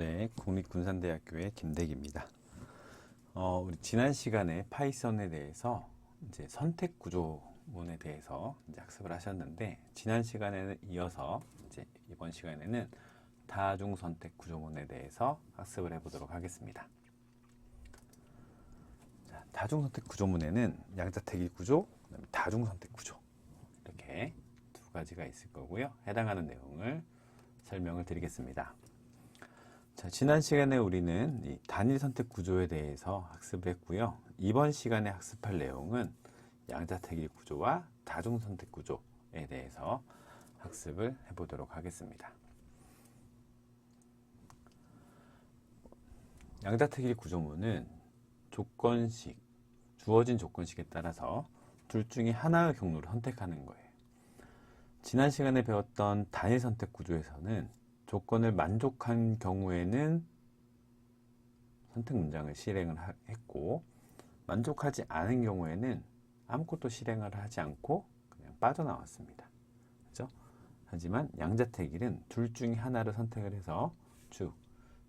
네, 국립군산대학교의 김대기입니다. 우리 지난 시간에 파이썬에 대해서 이제 선택 구조문에 대해서 이제 학습을 하셨는데, 지난 시간에는 이어서 이제 이번 시간에는 다중 선택 구조문에 대해서 학습을 해보도록 하겠습니다. 자, 다중 선택 구조문에는 양자택일 구조, 그다음에 다중 선택 구조 이렇게 두 가지가 있을 거고요. 해당하는 내용을 설명을 드리겠습니다. 자, 지난 시간에 우리는 이 단일 선택 구조에 대해서 학습을 했고요. 이번 시간에 학습할 내용은 양자택일 구조와 다중 선택 구조에 대해서 학습을 해보도록 하겠습니다. 양자택일 구조문은 조건식, 주어진 조건식에 따라서 둘 중에 하나의 경로를 선택하는 거예요. 지난 시간에 배웠던 단일 선택 구조에서는 조건을 만족한 경우에는 선택 문장을 실행을 했고, 만족하지 않은 경우에는 아무것도 실행을 하지 않고 그냥 빠져나왔습니다. 그죠? 하지만 양자택일은 둘 중에 하나를 선택을 해서 즉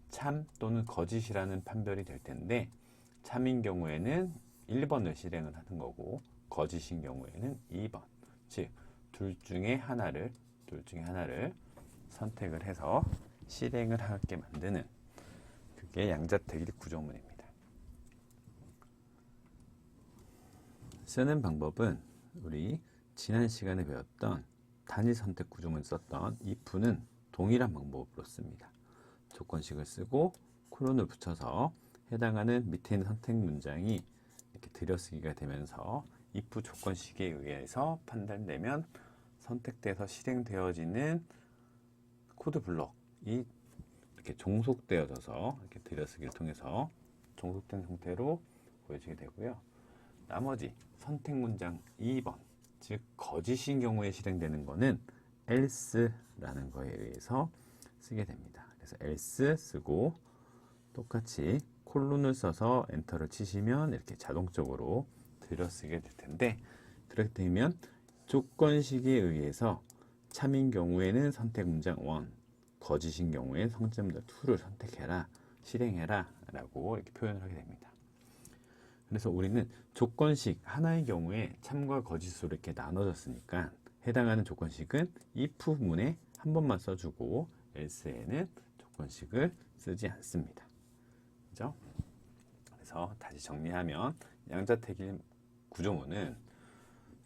참 또는 거짓이라는 판별이 될 텐데, 참인 경우에는 1번을 실행을 하는 거고, 거짓인 경우에는 2번, 즉 둘 중에 하나를 선택을 해서 실행을 하게 만드는, 그게 양자택일 구조문입니다. 쓰는 방법은 우리 지난 시간에 배웠던 단일 선택 구조문 썼던 if는 동일한 방법으로 씁니다. 조건식을 쓰고 콜론을 붙여서 해당하는 밑에 있는 선택 문장이 이렇게 들여쓰기가 되면서 if 조건식에 의해서 판단되면 선택돼서 실행되어지는 코드 블럭이 이렇게 종속되어져서 이렇게 들여쓰기를 통해서 종속된 상태로 보여지게 되고요. 나머지 선택 문장 2번, 즉 거짓인 경우에 실행되는 거는 else라는 거에 의해서 쓰게 됩니다. 그래서 else 쓰고 똑같이 콜론을 써서 엔터를 치시면 이렇게 자동적으로 들여쓰게 될 텐데, 그렇게 되면 조건식에 의해서 참인 경우에는 선택 문장 1, 거짓인 경우에는 선택 문장 2를 선택해라, 실행해라 라고 이렇게 표현을 하게 됩니다. 그래서 우리는 조건식 하나의 경우에 참과 거짓으로 이렇게 나눠졌으니까 해당하는 조건식은 if문에 한 번만 써주고 else에는 조건식을 쓰지 않습니다. 그죠? 그래서 다시 정리하면 양자택일 구조문은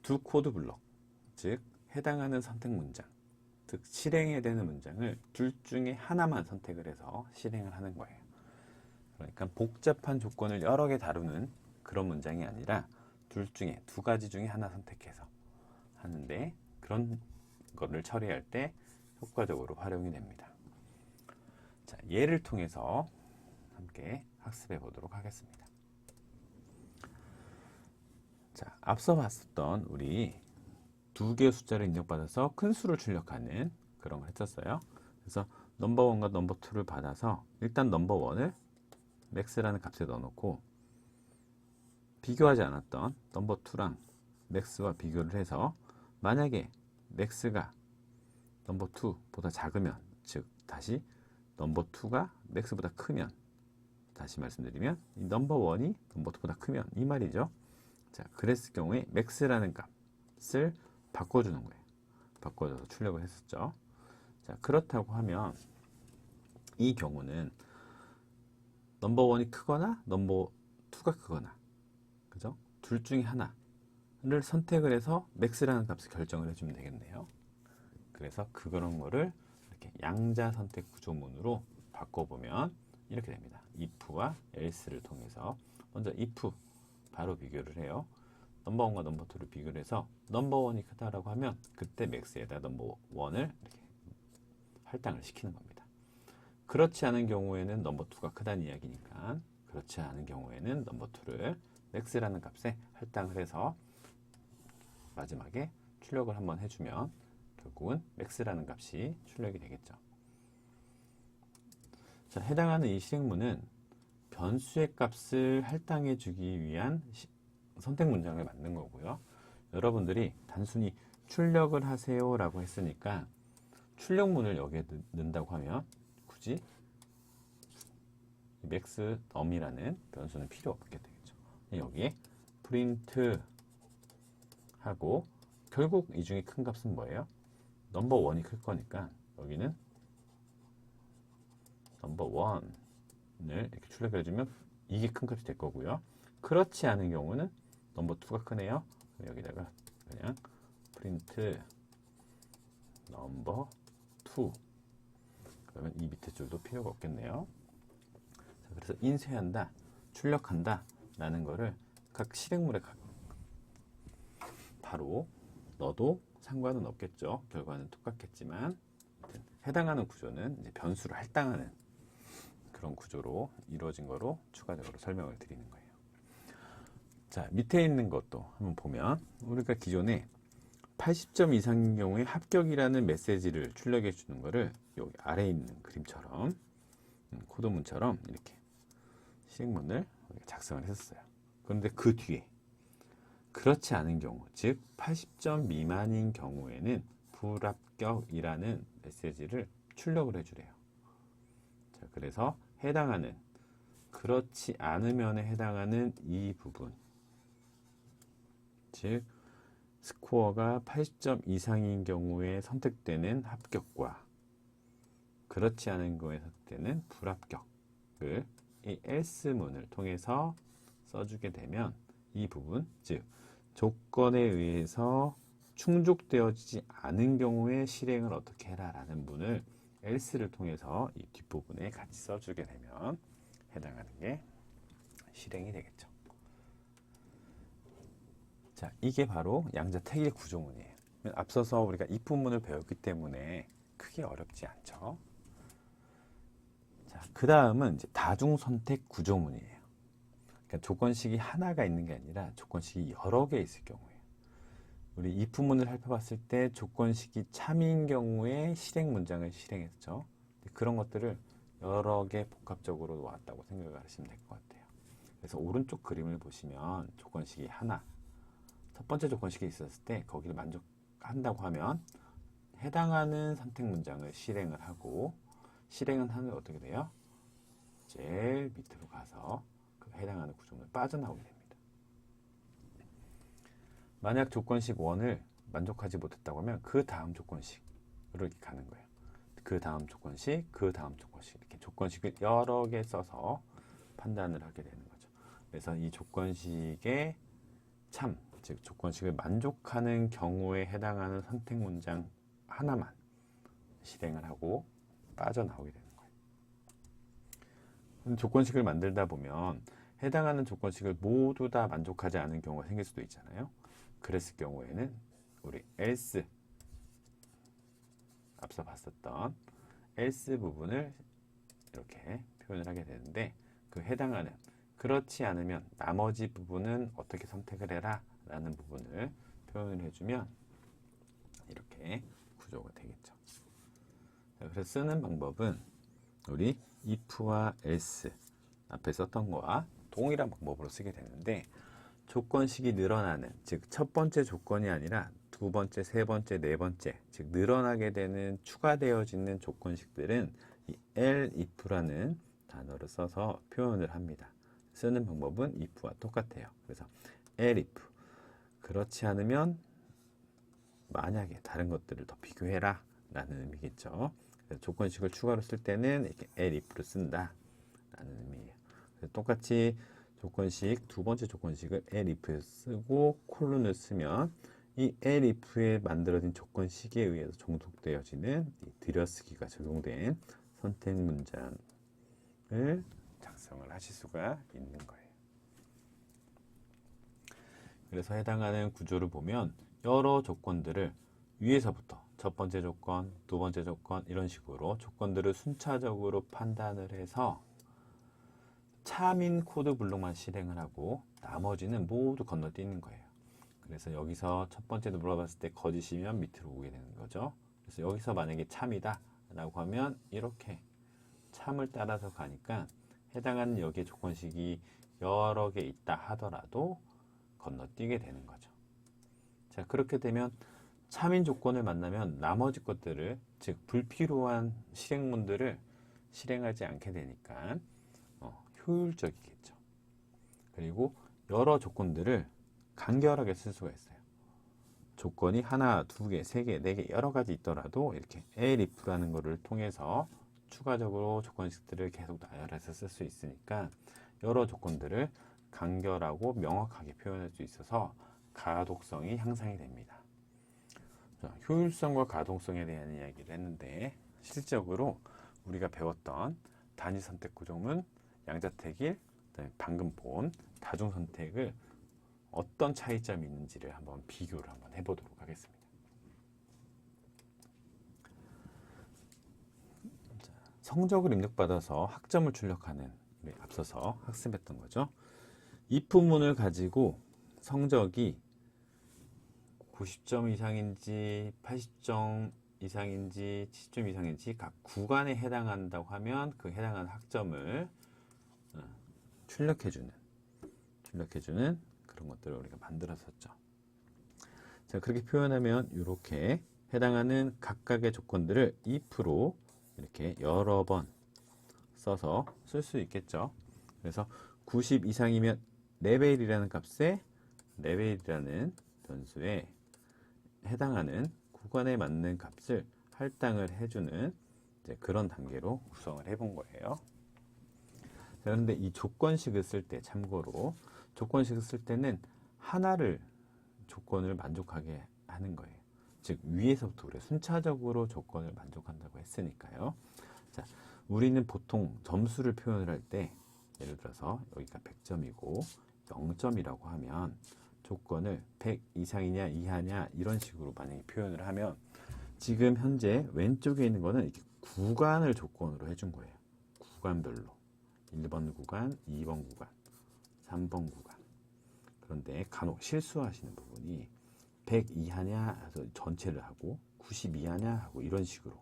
두 코드 블럭, 즉 해당하는 선택 문장, 즉 실행해야 되는 문장을 둘 중에 하나만 선택을 해서 실행을 하는 거예요. 그러니까 복잡한 조건을 여러 개 다루는 그런 문장이 아니라 두 가지 중에 하나 선택해서 하는데, 그런 거를 처리할 때 효과적으로 활용이 됩니다. 자, 예를 통해서 함께 학습해 보도록 하겠습니다. 자, 앞서 봤었던 우리 두 개의 숫자를 입력받아서 큰 수를 출력하는 그런 걸 했었어요. 그래서 넘버1과 넘버2를 받아서 일단 넘버1을 max라는 값에 넣어놓고, 비교하지 않았던 넘버2랑 max와 비교를 해서 만약에 max가 넘버2보다 작으면, 즉 다시 넘버2가 max보다 크면, 다시 말씀드리면 이 넘버1이 넘버2보다 크면 이 말이죠. 자, 그랬을 경우에 max라는 값을 바꿔주는 거예요. 바꿔줘서 출력을 했었죠. 자, 그렇다고 하면 이 경우는 넘버1이 크거나 넘버2가 크거나, 그죠? 둘 중에 하나를 선택을 해서 max라는 값을 결정을 해주면 되겠네요. 그래서 그런 거를 이렇게 양자 선택 구조문으로 바꿔보면 이렇게 됩니다. if와 else를 통해서 먼저 if 바로 비교를 해요. 넘버1과 넘버2를 비교를 해서 넘버1이 크다라고 하면 그때 max에다 넘버1을 이렇게 할당을 시키는 겁니다. 그렇지 않은 경우에는 넘버2가 크다는 이야기니까, 그렇지 않은 경우에는 넘버2를 max라는 값에 할당을 해서 마지막에 출력을 한번 해주면 결국은 max라는 값이 출력이 되겠죠. 자, 해당하는 이 실행문은 변수의 값을 할당해 주기 위한 선택 문장을 만든 거고요. 여러분들이 단순히 출력을 하세요 라고 했으니까 출력문을 여기에 넣는다고 하면 굳이 max num이라는 변수는 필요 없게 되겠죠. 여기에 프린트 하고 결국 이 중에 큰 값은 뭐예요? 넘버 1이 클 거니까 여기는 넘버 1을 이렇게 출력해 주면 이게 큰 값이 될 거고요. 그렇지 않은 경우는 넘버 2가 크네요. 여기다가 그냥 프린트 넘버 2. 그러면 이 밑에 줄도 필요가 없겠네요. 자, 그래서 인쇄한다, 출력한다 라는 거를 각 실행물에 바로 넣어도 상관은 없겠죠. 결과는 똑같겠지만 해당하는 구조는 이제 변수를 할당하는 그런 구조로 이루어진 거로 추가적으로 설명을 드리는 거예요. 자, 밑에 있는 것도 한번 보면 우리가 기존에 80점 이상인 경우에 합격이라는 메시지를 출력해 주는 거를 여기 아래에 있는 그림처럼 코드문처럼 이렇게 실행문을 작성을 했었어요. 그런데 그 뒤에 그렇지 않은 경우, 즉 80점 미만인 경우에는 불합격이라는 메시지를 출력을 해주래요. 자, 그래서 해당하는 그렇지 않으면에 해당하는 이 부분, 즉 스코어가 80점 이상인 경우에 선택되는 합격과 그렇지 않은 경우에 선택되는 불합격을 이 else문을 통해서 써주게 되면 이 부분, 즉 조건에 의해서 충족되어지지 않은 경우에 실행을 어떻게 해라 라는 문을 else를 통해서 이 뒷부분에 같이 써주게 되면 해당하는 게 실행이 되겠죠. 자, 이게 바로 양자택일 구조문이에요. 앞서서 우리가 if문을 배웠기 때문에 크게 어렵지 않죠. 자, 그 다음은 이제 다중선택 구조문이에요. 그러니까 조건식이 하나가 있는 게 아니라 조건식이 여러 개 있을 경우에요. 우리 if문을 살펴봤을 때 조건식이 참인 경우에 실행 문장을 실행했죠. 그런 것들을 여러 개 복합적으로 놓았다고 생각을 하시면 될 것 같아요. 그래서 오른쪽 그림을 보시면 조건식이 하나, 첫 번째 조건식이 있었을 때 거기를 만족한다고 하면 해당하는 선택 문장을 실행을 하고, 실행은 하면 어떻게 돼요? 제일 밑으로 가서 그 해당하는 구조문을 빠져나오게 됩니다. 만약 조건식 1을 만족하지 못했다고 하면 그 다음 조건식으로 이렇게 가는 거예요. 그 다음 조건식, 그 다음 조건식, 이렇게 조건식을 여러 개 써서 판단을 하게 되는 거죠. 그래서 이 조건식의 참, 즉 조건식을 만족하는 경우에 해당하는 선택 문장 하나만 실행을 하고 빠져나오게 되는 거예요. 조건식을 만들다 보면 해당하는 조건식을 모두 다 만족하지 않은 경우가 생길 수도 있잖아요. 그랬을 경우에는 우리 else, 앞서 봤었던 else 부분을 이렇게 표현을 하게 되는데, 그 해당하는 그렇지 않으면 나머지 부분은 어떻게 선택을 해라 라는 부분을 표현을 해주면 이렇게 구조가 되겠죠. 그래서 쓰는 방법은 우리 if와 else 앞에 썼던 거와 동일한 방법으로 쓰게 되는데, 조건식이 늘어나는, 즉 첫 번째 조건이 아니라 두 번째, 세 번째, 네 번째, 즉 늘어나게 되는 추가되어지는 조건식들은 이 elif라는 단어를 써서 표현을 합니다. 쓰는 방법은 if와 똑같아요. 그래서 elif, 그렇지 않으면 만약에 다른 것들을 더 비교해라 라는 의미겠죠. 그래서 조건식을 추가로 쓸 때는 이렇게 elif를 쓴다 라는 의미예요. 그래서 똑같이 조건식, 두 번째 조건식을 elif에 쓰고 콜론을 쓰면 이 elif에 만들어진 조건식에 의해서 종속되어지는 이 들여쓰기가 적용된 선택 문장을 작성을 하실 수가 있는 거예요. 그래서 해당하는 구조를 보면 여러 조건들을 위에서부터 첫 번째 조건, 두 번째 조건 이런 식으로 조건들을 순차적으로 판단을 해서 참인 코드 블록만 실행을 하고 나머지는 모두 건너뛰는 거예요. 그래서 여기서 첫 번째도 물어봤을 때 거짓이면 밑으로 오게 되는 거죠. 그래서 여기서 만약에 참이다 라고 하면 이렇게 참을 따라서 가니까 해당하는 여기에 조건식이 여러 개 있다 하더라도 건너뛰게 되는 거죠. 자, 그렇게 되면 참인 조건을 만나면 나머지 것들을, 즉 불필요한 실행문들을 실행하지 않게 되니까 효율적이겠죠. 그리고 여러 조건들을 간결하게 쓸 수가 있어요. 조건이 하나, 두 개, 세 개, 네 개 여러 가지 있더라도 이렇게 elif라는 거를 통해서 추가적으로 조건식들을 계속 나열해서 쓸 수 있으니까 여러 조건들을 간결하고 명확하게 표현할 수 있어서 가독성이 향상이 됩니다. 자, 효율성과 가독성에 대한 이야기를 했는데 실적으로 우리가 배웠던 단위 선택 구조문, 양자택일, 방금 본 다중 선택을 어떤 차이점이 있는지를 한번 비교를 한번 해보도록 하겠습니다. 자, 성적을 입력받아서 학점을 출력하는 우리 앞서서 학습했던 거죠. if문을 가지고 성적이 90점 이상인지 80점 이상인지 70점 이상인지 각 구간에 해당한다고 하면 그 해당하는 학점을 출력해주는 그런 것들을 우리가 만들었었죠. 자, 그렇게 표현하면 이렇게 해당하는 각각의 조건들을 if로 이렇게 여러 번 써서 쓸 수 있겠죠. 그래서 90 이상이면 레벨이라는 값에 레벨이라는 변수에 해당하는 구간에 맞는 값을 할당을 해주는 그런 단계로 구성을 해본 거예요. 자, 그런데 이 조건식을 쓸 때 참고로 조건식을 쓸 때는 하나를 조건을 만족하게 하는 거예요. 즉 위에서부터 우리가 순차적으로 조건을 만족한다고 했으니까요. 자, 우리는 보통 점수를 표현을 할 때 예를 들어서 여기가 100점이고 0점이라고 하면 조건을 100 이상이냐 이하냐 이런 식으로 만약에 표현을 하면 지금 현재 왼쪽에 있는 거는 이렇게 구간을 조건으로 해준 거예요. 구간별로 1번 구간, 2번 구간, 3번 구간. 그런데 간혹 실수하시는 부분이 100 이하냐 해서 전체를 하고 90 이하냐 하고 이런 식으로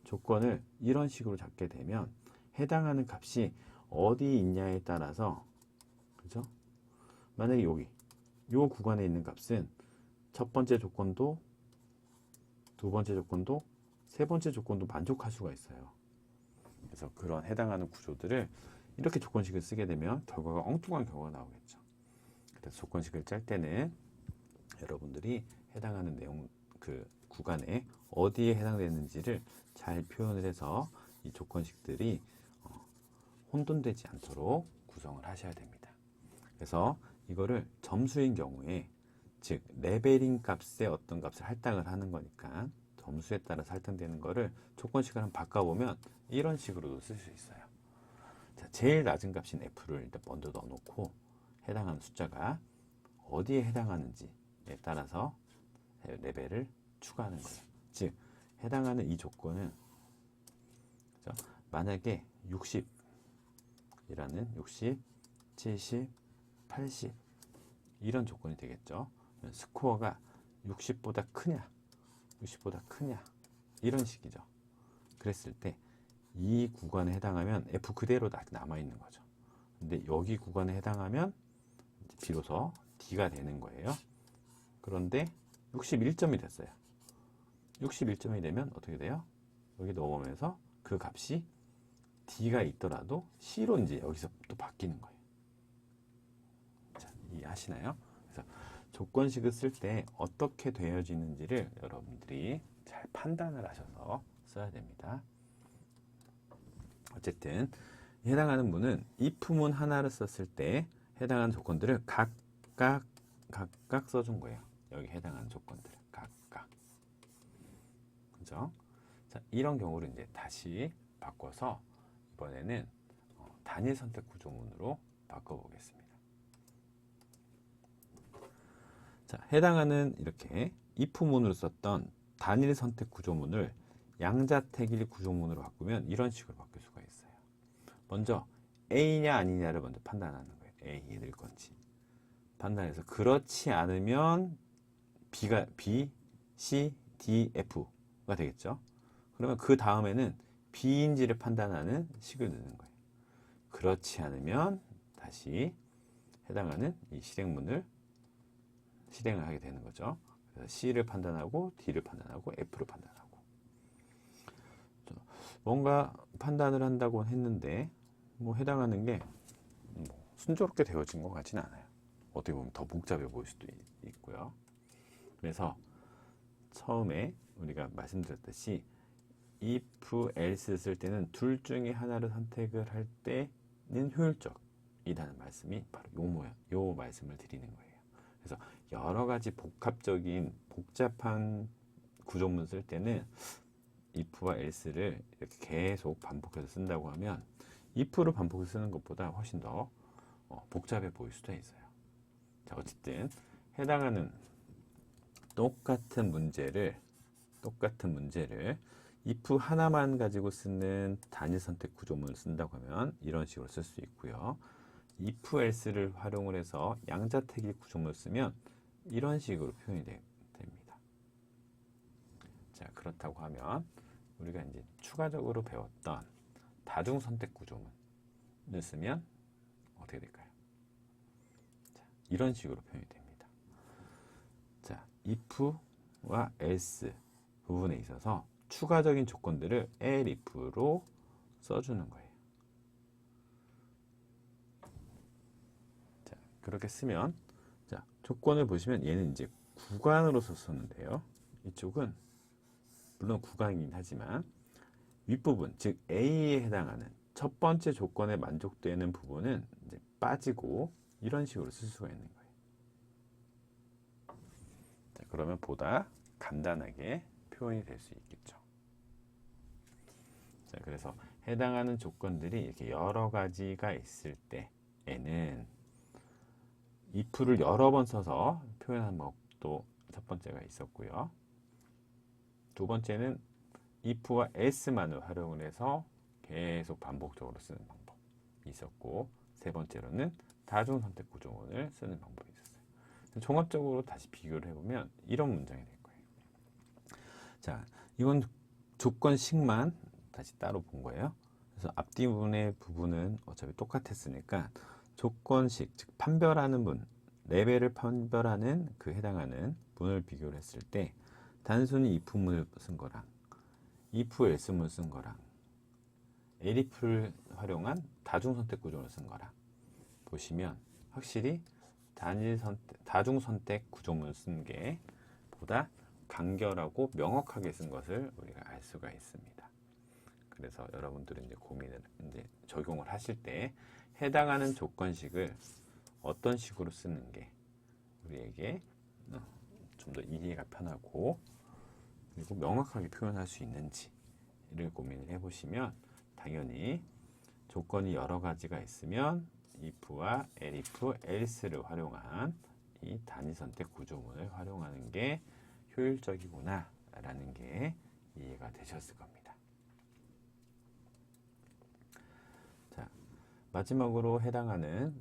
조건을 이런 식으로 잡게 되면 해당하는 값이 어디 있냐에 따라서 그죠? 만약에 여기 요 구간에 있는 값은 첫 번째 조건도 두 번째 조건도 세 번째 조건도 만족할 수가 있어요. 그래서 그런 해당하는 구조들을 이렇게 조건식을 쓰게 되면 결과가 엉뚱한 결과가 나오겠죠. 그래서 조건식을 짤 때는 여러분들이 해당하는 내용 그 구간에 어디에 해당되는지를 잘 표현을 해서 이 조건식들이 혼돈되지 않도록 구성을 하셔야 됩니다. 그래서 이거를 점수인 경우에 즉 레벨인 값에 어떤 값을 할당을 하는 거니까 점수에 따라서 할당되는 거를 조건식을 한번 바꿔보면 이런 식으로도 쓸 수 있어요. 자, 제일 낮은 값인 F를 일단 먼저 넣어놓고 해당하는 숫자가 어디에 해당하는지에 따라서 레벨을 추가하는 거예요. 즉 해당하는 이 조건은 그렇죠? 만약에 60이라는 60, 70, 80 이런 조건이 되겠죠. 스코어가 60보다 크냐 60보다 크냐 이런 식이죠. 그랬을 때 이 구간에 해당하면 F 그대로 남아있는 거죠. 근데 여기 구간에 해당하면 비로소 D가 되는 거예요. 그런데 61점이 됐어요. 61점이 되면 어떻게 돼요? 여기 넘어오면서 그 값이 D가 있더라도 C로 이제 여기서 또 바뀌는 거예요. 자, 이해하시나요? 그래서 조건식을 쓸 때 어떻게 되어지는지를 여러분들이 잘 판단을 하셔서 써야 됩니다. 어쨌든 해당하는 문은 if문 하나를 썼을 때 해당하는 조건들을 각각 써준 거예요. 여기 해당하는 조건들을 각각. 그죠? 자, 이런 경우를 이제 다시 바꿔서 이번에는 단일 선택 구조문으로 바꿔보겠습니다. 자, 해당하는 이렇게 if문으로 썼던 단일 선택 구조문을 양자택일 구조문으로 바꾸면 이런 식으로 바뀔 수가 있어요. 먼저 A냐 아니냐를 먼저 판단하는 거예요. A일 건지 판단해서 그렇지 않으면 B가 B, C, D, F가 되겠죠. 그러면 그 다음에는 B인지를 판단하는 식을 넣는 거예요. 그렇지 않으면 다시 해당하는 이 실행문을 실행을 하게 되는 거죠. 그래서 C를 판단하고 D를 판단하고 F를 판단하고 뭔가 판단을 한다고 했는데 뭐 해당하는 게 뭐 순조롭게 되어진 것 같지는 않아요. 어떻게 보면 더 복잡해 보일 수도 있고요. 그래서 처음에 우리가 말씀드렸듯이 if, else 쓸 때는 둘 중에 하나를 선택을 할 때는 효율적이라는 말씀이 바로 요 말씀을 드리는 거예요. 그래서 여러 가지 복합적인 복잡한 구조문 쓸 때는 if와 else를 이렇게 계속 반복해서 쓴다고 하면 if를 반복해서 쓰는 것보다 훨씬 더 복잡해 보일 수도 있어요. 자, 어쨌든 해당하는 똑같은 문제를 if 하나만 가지고 쓰는 단일 선택 구조문을 쓴다고 하면 이런 식으로 쓸 수 있고요. if else를 활용을 해서 양자택일 구조문을 쓰면 이런 식으로 표현이 됩니다. 자, 그렇다고 하면 우리가 이제 추가적으로 배웠던 다중 선택 구조문을 쓰면 어떻게 될까요? 자, 이런 식으로 표현이 됩니다. 자, if와 else 부분에 있어서 추가적인 조건들을 elif로 써주는 거예요. 자, 그렇게 쓰면, 자, 조건을 보시면 얘는 이제 구간으로서 썼는데요. 이쪽은 물론 구간이긴 하지만 윗부분, 즉 A에 해당하는 첫 번째 조건에 만족되는 부분은 이제 빠지고 이런 식으로 쓸 수가 있는 거예요. 자, 그러면 보다 간단하게 표현이 될 수 있겠죠. 자, 그래서 해당하는 조건들이 이렇게 여러 가지가 있을 때에는 if를 여러 번 써서 표현하는 방법도 첫 번째가 있었고요. 두 번째는 if와 else만을 활용을 해서 계속 반복적으로 쓰는 방법이 있었고, 세 번째로는 다중 선택 구조문을 쓰는 방법이 있었어요. 종합적으로 다시 비교를 해보면 이런 문장이 될 거예요. 자, 이건 조건식만 다시 따로 본 거예요. 그래서 앞뒤문의 부분은 어차피 똑같았으니까 조건식, 즉 판별하는 문, 레벨을 판별하는 그 해당하는 문을 비교를 했을 때 단순히 if문을 쓴 거랑 if else문을 쓴 거랑 elif를 활용한 다중 선택 구조문을 쓴 거랑 보시면 확실히 다중 선택 구조문을 쓴 게 보다 간결하고 명확하게 쓴 것을 우리가 알 수가 있습니다. 그래서 여러분들은 이제 고민을 이제 적용을 하실 때 해당하는 조건식을 어떤 식으로 쓰는 게 우리에게 좀 더 이해가 편하고 그리고 명확하게 표현할 수 있는지를 고민을 해보시면 당연히 조건이 여러 가지가 있으면 if와 elif, else를 활용한 이 단위 선택 구조문을 활용하는 게 효율적이구나 라는 게 이해가 되셨을 겁니다. 자, 마지막으로 해당하는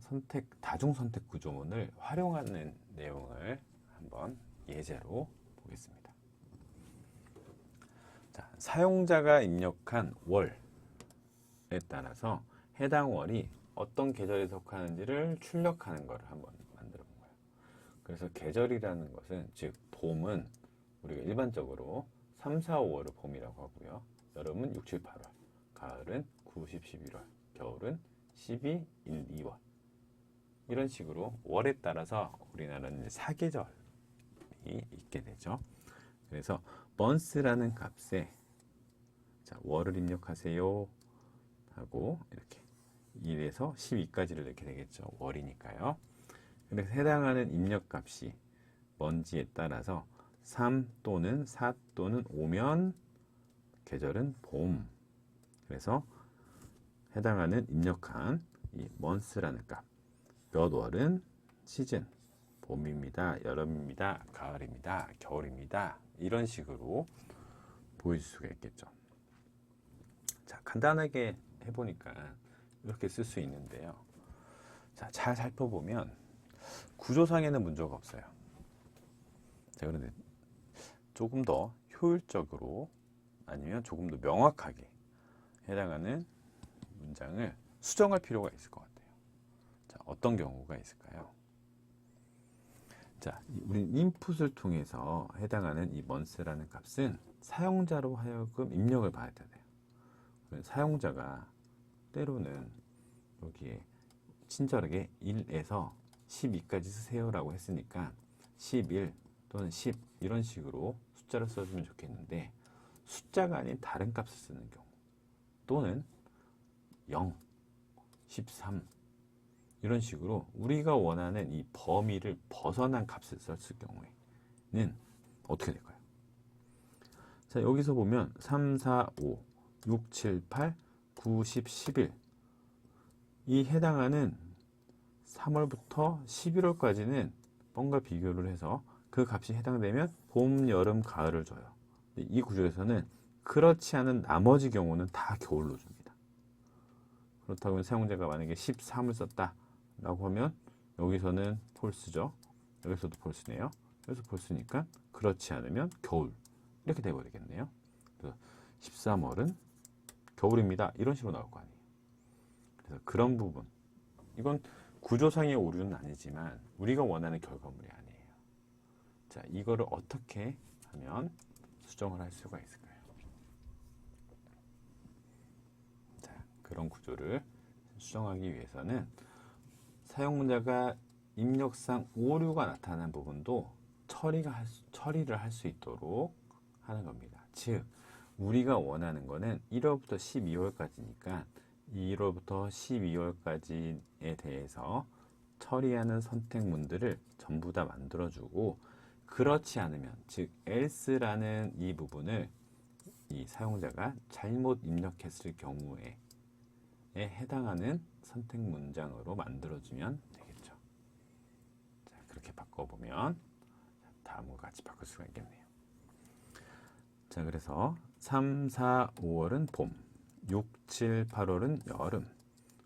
다중 선택 구조문을 활용하는 내용을 한번 예제로 보겠습니다. 자, 사용자가 입력한 월에 따라서 해당 월이 어떤 계절에 속하는지를 출력하는 것을 한번 만들어 본 거예요. 그래서 계절이라는 것은, 즉 봄은 우리가 일반적으로 3, 4, 5월을 봄이라고 하고요. 여름은 6, 7, 8월, 가을은 9, 10, 11월, 겨울은 12, 1, 2월. 이런 식으로 월에 따라서 우리나라는 사계절이 있게 되죠. 그래서 month라는 값에 자, 월을 입력하세요 하고 이렇게 1에서 12까지를 넣게 되겠죠. 월이니까요. 그래서 해당하는 입력값이 뭔지에 따라서 3 또는 4 또는 5면 계절은 봄. 그래서 해당하는 입력한 이 month라는 값, 몇 월은 시즌, 봄입니다, 여름입니다, 가을입니다, 겨울입니다. 이런 식으로 보여줄 수가 있겠죠. 자, 간단하게 해보니까 이렇게 쓸 수 있는데요. 자, 잘 살펴보면 구조상에는 문제가 없어요. 자, 그런데 조금 더 효율적으로 아니면 조금 더 명확하게 해당하는 문장을 수정할 필요가 있을 것 같아요. 자, 어떤 경우가 있을까요? 자, 우리 인풋을 통해서 해당하는 이 month라는 값은 사용자로 하여금 입력을 받아야 돼요. 사용자가 때로는 여기에 친절하게 1에서 12까지 쓰세요라고 했으니까 11 또는 10 이런 식으로 숫자를 써주면 좋겠는데, 숫자가 아닌 다른 값을 쓰는 경우, 또는 0, 13 이런 식으로 우리가 원하는 이 범위를 벗어난 값을 썼을 경우에는 어떻게 될까요? 자, 여기서 보면 3, 4, 5, 6, 7, 8, 9, 10, 11 이 해당하는 3월부터 11월까지는 뭔가 비교를 해서 그 값이 해당되면 봄, 여름, 가을을 줘요. 이 구조에서는 그렇지 않은 나머지 경우는 다 겨울로 줍니다. 그렇다고 사용자가 만약에 13을 썼다 라고 하면 여기서는 폴스죠. 여기서도 폴스네요. 여기서 폴스니까 그렇지 않으면 겨울 이렇게 돼버리겠네요. 그래서 13월은 겨울입니다. 이런 식으로 나올 거 아니에요. 그래서 그런 부분, 이건 구조상의 오류는 아니지만 우리가 원하는 결과물이 아니에요. 자, 이거를 어떻게 하면 수정을 할 수가 있을까요? 자, 그런 구조를 수정하기 위해서는 사용자가 입력상 오류가 나타난 부분도 처리를 할 수 있도록 하는 겁니다. 즉, 우리가 원하는 거는 1월부터 12월까지니까 1월부터 12월까지에 대해서 처리하는 선택문들을 전부 다 만들어주고, 그렇지 않으면, 즉 else라는 이 부분을 이 사용자가 잘못 입력했을 경우에 해당하는 선택 문장으로 만들어주면 되겠죠. 자, 그렇게 바꿔보면 다음과 같이 바꿀 수가 있겠네요. 자, 그래서 3, 4, 5월은 봄, 6, 7, 8월은 여름,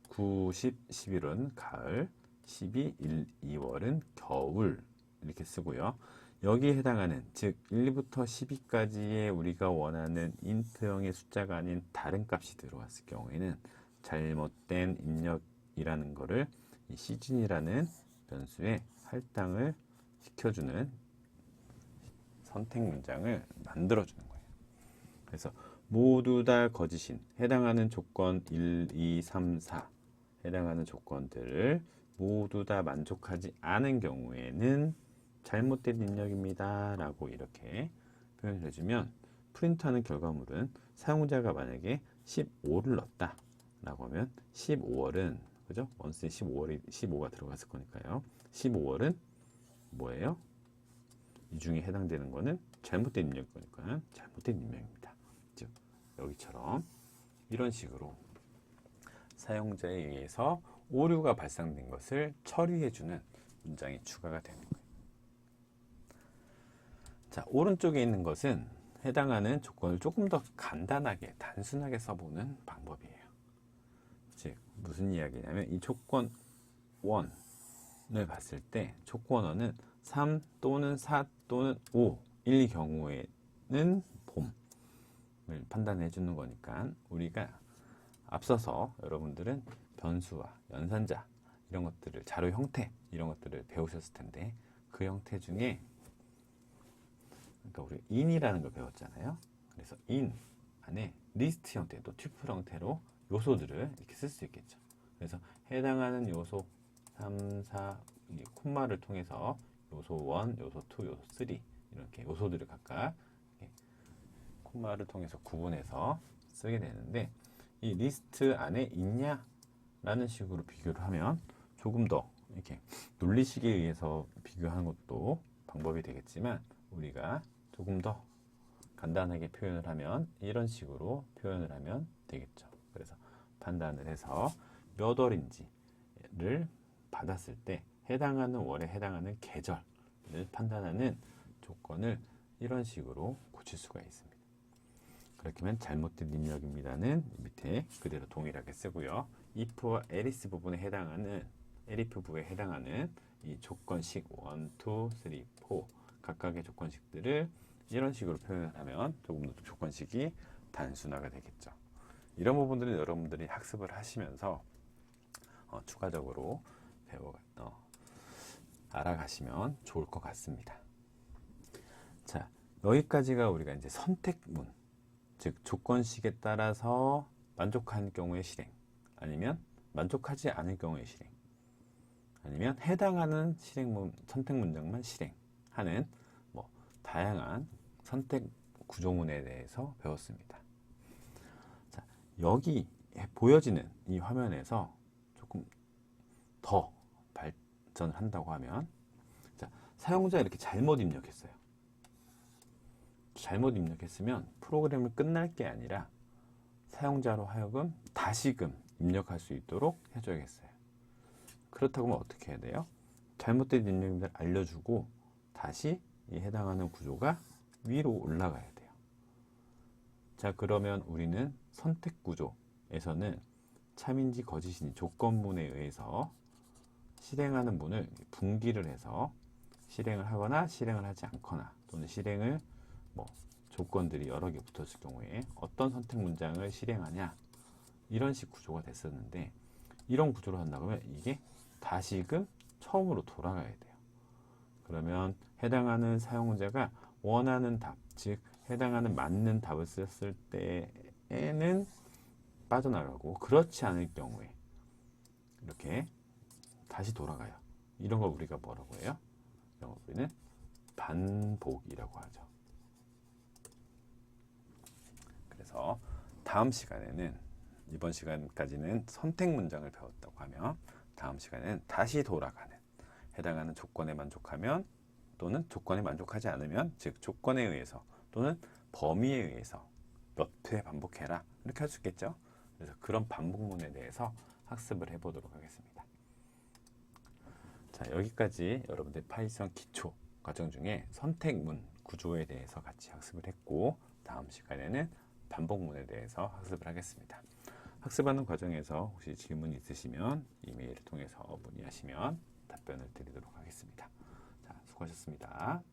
9, 10, 11월은 가을, 12, 1, 2월은 겨울 이렇게 쓰고요. 여기에 해당하는, 즉 1부터 12까지의 우리가 원하는 인트형의 숫자가 아닌 다른 값이 들어왔을 경우에는 잘못된 입력이라는 거를 이 시즌이라는 변수에 할당을 시켜주는 선택 문장을 만들어주는 거예요. 그래서 모두 다 거짓인, 해당하는 조건 1, 2, 3, 4 해당하는 조건들을 모두 다 만족하지 않은 경우에는 잘못된 입력입니다 라고 이렇게 표현을 해주면, 프린트하는 결과물은 사용자가 만약에 15를 넣었다 라고 하면 15월은, 그죠? 원스에 15가 들어갔을 거니까요. 15월은 뭐예요? 이 중에 해당되는 거는 잘못된 입력일 거니까 잘못된 입력입니다. 즉 여기처럼 이런 식으로 사용자에 의해서 오류가 발생된 것을 처리해주는 문장이 추가가 되는 거예요. 자, 오른쪽에 있는 것은 해당하는 조건을 조금 더 간단하게, 단순하게 써보는 방법이에요. 즉 무슨 이야기냐면, 이 조건 1을 봤을 때 조건 1은 3 또는 4 또는 5일 경우에는 봄을 판단해 주는 거니까, 우리가 앞서서 여러분들은 변수와 연산자 이런 것들을, 자료 형태 이런 것들을 배우셨을 텐데, 그 형태 중에 그러니까 우리 in이라는 걸 배웠잖아요. 그래서 in 안에 리스트 형태, 또 튜플 형태로 요소들을 이렇게 쓸 수 있겠죠. 그래서 해당하는 요소 3, 4 콤마를 통해서 요소 1, 요소 2, 요소 3 이렇게 요소들을 각각 콤마를 통해서 구분해서 쓰게 되는데, 이 리스트 안에 있냐 라는 식으로 비교를 하면 조금 더 이렇게 논리식에 의해서 비교하는 것도 방법이 되겠지만, 우리가 조금 더 간단하게 표현을 하면 이런 식으로 표현을 하면 되겠죠. 그래서 판단을 해서 몇 월인지를 받았을 때 해당하는 월에 해당하는 계절을 판단하는 조건을 이런 식으로 고칠 수가 있습니다. 그렇게 하면 잘못된 입력입니다는 밑에 그대로 동일하게 쓰고요. if와 else 부분에 해당하는, elif 부분에 해당하는 이 조건식 1, 2, 3, 4 각각의 조건식들을 이런 식으로 표현을 하면 조금 더 조건식이 단순화가 되겠죠. 이런 부분들은 여러분들이 학습을 하시면서 추가적으로 알아가시면 좋을 것 같습니다. 자, 여기까지가 우리가 이제 선택문, 즉 조건식에 따라서 만족한 경우의 실행, 아니면 만족하지 않을 경우의 실행, 아니면 해당하는 선택 문장만 실행하는 뭐 다양한 선택 구조문에 대해서 배웠습니다. 자, 여기 보여지는 이 화면에서 조금 더 발전을 한다고 하면, 자, 사용자가 이렇게 잘못 입력했어요. 잘못 입력했으면 프로그램을 끝날 게 아니라 사용자로 하여금 다시금 입력할 수 있도록 해줘야겠어요. 그렇다고 하면 어떻게 해야 돼요? 잘못된 입력을 알려주고 다시 이 해당하는 구조가 위로 올라가야 돼요. 자, 그러면 우리는 선택 구조에서는 참인지 거짓인지 조건문에 의해서 실행하는 문을 분기를 해서 실행을 하거나 실행을 하지 않거나, 또는 실행을 조건들이 여러 개 붙었을 경우에 어떤 선택 문장을 실행하냐, 이런 식 구조가 됐었는데, 이런 구조로 한다고 하면 이게 다시금 처음으로 돌아가야 돼요. 그러면 해당하는 사용자가 원하는 답, 즉 해당하는 맞는 답을 썼을 때에는 빠져나가고, 그렇지 않을 경우에 이렇게 다시 돌아가요. 이런 걸 우리가 뭐라고 해요? 이런 걸 우리는 반복이라고 하죠. 그래서 다음 시간에는, 이번 시간까지는 선택 문장을 배웠다고 하면, 다음 시간에는 다시 돌아가는, 해당하는 조건에 만족하면 또는 조건에 만족하지 않으면, 즉 조건에 의해서 또는 범위에 의해서 몇 회 반복해라, 이렇게 할 수 있겠죠. 그래서 그런 반복문에 대해서 학습을 해보도록 하겠습니다. 자, 여기까지 여러분들 파이썬 기초 과정 중에 선택문 구조에 대해서 같이 학습을 했고, 다음 시간에는 반복문에 대해서 학습을 하겠습니다. 학습하는 과정에서 혹시 질문 있으시면 이메일을 통해서 문의하시면 답변을 드리도록 하겠습니다. 자, 수고하셨습니다.